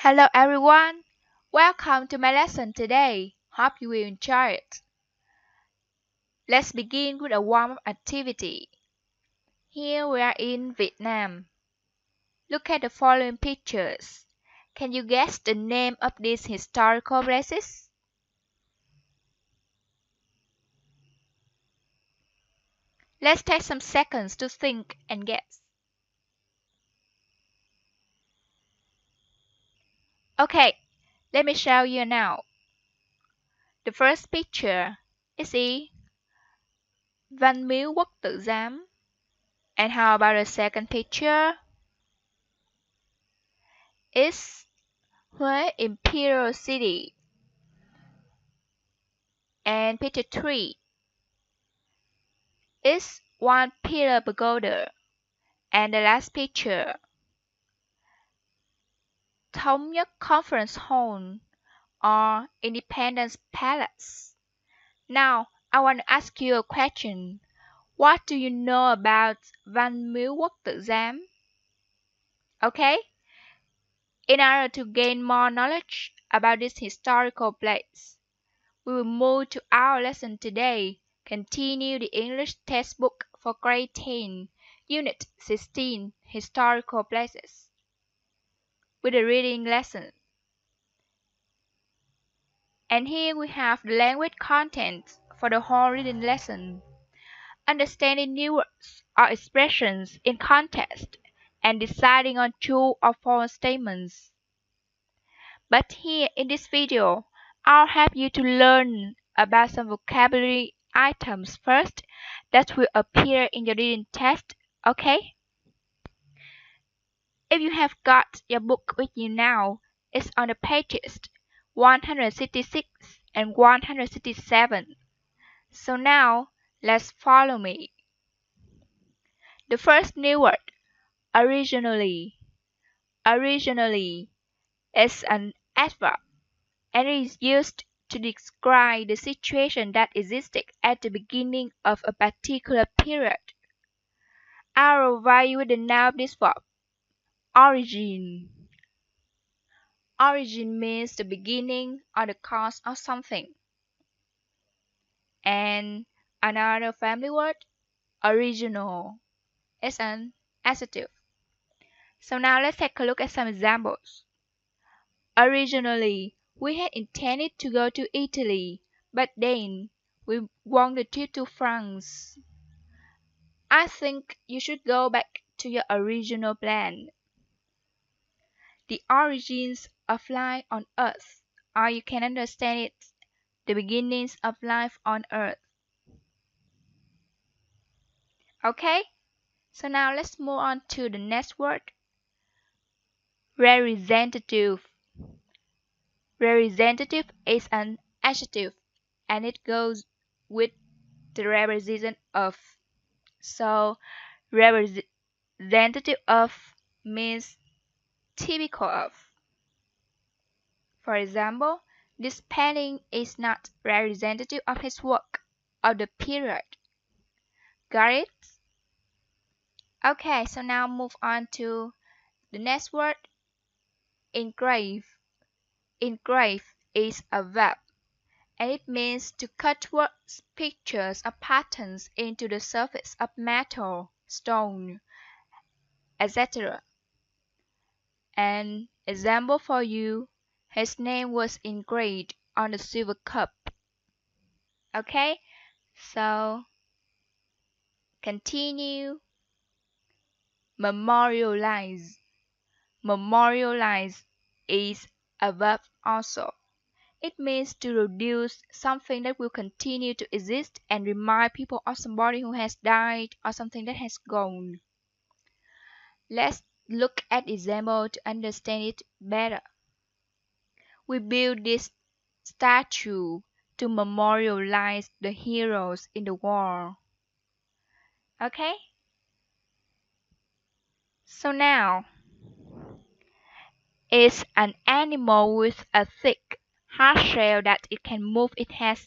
Hello everyone, welcome to my lesson today. Hope you will enjoy it. Let's begin with a warm-up activity. Here we are in Vietnam. Look at the following pictures. Can you guess the name of these historical places? Let's take some seconds to think and guess. Okay, let me show you now. The first picture is the Văn Miếu Quốc Tử Giám. And how about the second picture? It's Huế Imperial City. And picture 3 is One Pillar Pagoda. And the last picture, Thống Nhất Conference Hall or Independence Palace. Now, I want to ask you a question. What do you know about Văn Miếu Quốc Tử Giám? Okay? In order to gain more knowledge about this historical place, we will move to our lesson today. Continue the English textbook for grade 10, unit 16, historical places, with a reading lesson. And here we have the language content for the whole reading lesson. Understanding new words or expressions in context and deciding on true or false statements. But here in this video, I'll help you to learn about some vocabulary items first that will appear in your reading test, okay? If you have got your book with you now, it's on the pages 166 and 167. So now, let's follow me. The first new word, originally. Originally is an adverb and it is used to describe the situation that existed at the beginning of a particular period. I'll provide you with the noun of this verb, origin. Origin means the beginning or the cause of something. And another family word, original, is an adjective. So now let's take a look at some examples. Originally, we had intended to go to Italy, but then we won the trip to France. I think you should go back to your original plan. The origins of life on Earth, or you can understand it, the beginnings of life on Earth. Okay, so now let's move on to the next word, representative. Representative is an adjective and it goes with the representative of. So representative of means typical of. For example, this painting is not representative of his work of the period. Got it? Okay, so now move on to the next word, engrave. Engrave is a verb and it means to cut words, pictures, or patterns into the surface of metal, stone, etc. An example for you, his name was engraved on the silver cup. Okay, so continue. Memorialize. Memorialize is a verb also. It means to reduce something that will continue to exist and remind people of somebody who has died or something that has gone. Let's look at example to understand it better. We built this statue to memorialize the heroes in the war. Okay? So now, it's an animal with a thick, hard shell that it can move its head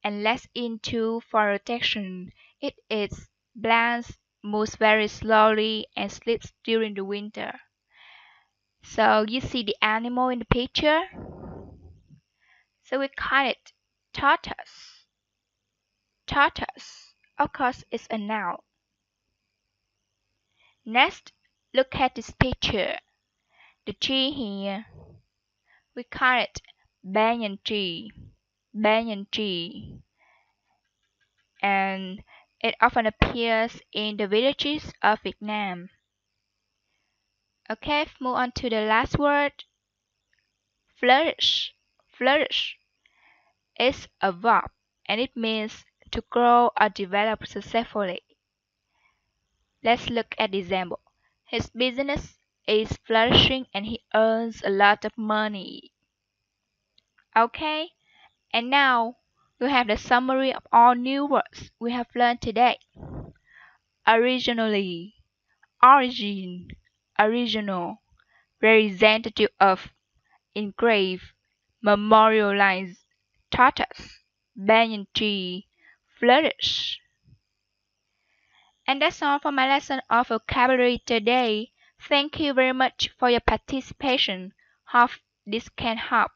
and legs into for protection. It eats plants, moves very slowly, and sleeps during the winter. So you see the animal in the picture? So we call it tortoise. Tortoise, of course, is a noun. Next, look at this picture. The tree here. We call it banyan tree. Banyan tree. And it often appears in the villages of Vietnam. Okay, move on to the last word. Flourish. Flourish is a verb and it means to grow or develop successfully. Let's look at the example. His business is flourishing and he earns a lot of money. Okay, and now you have the summary of all new words we have learned today. Originally, origin, original, representative of, engrave, memorialize, tortoise, banyan tree, flourish. And that's all for my lesson of vocabulary today. Thank you very much for your participation. Hope this can help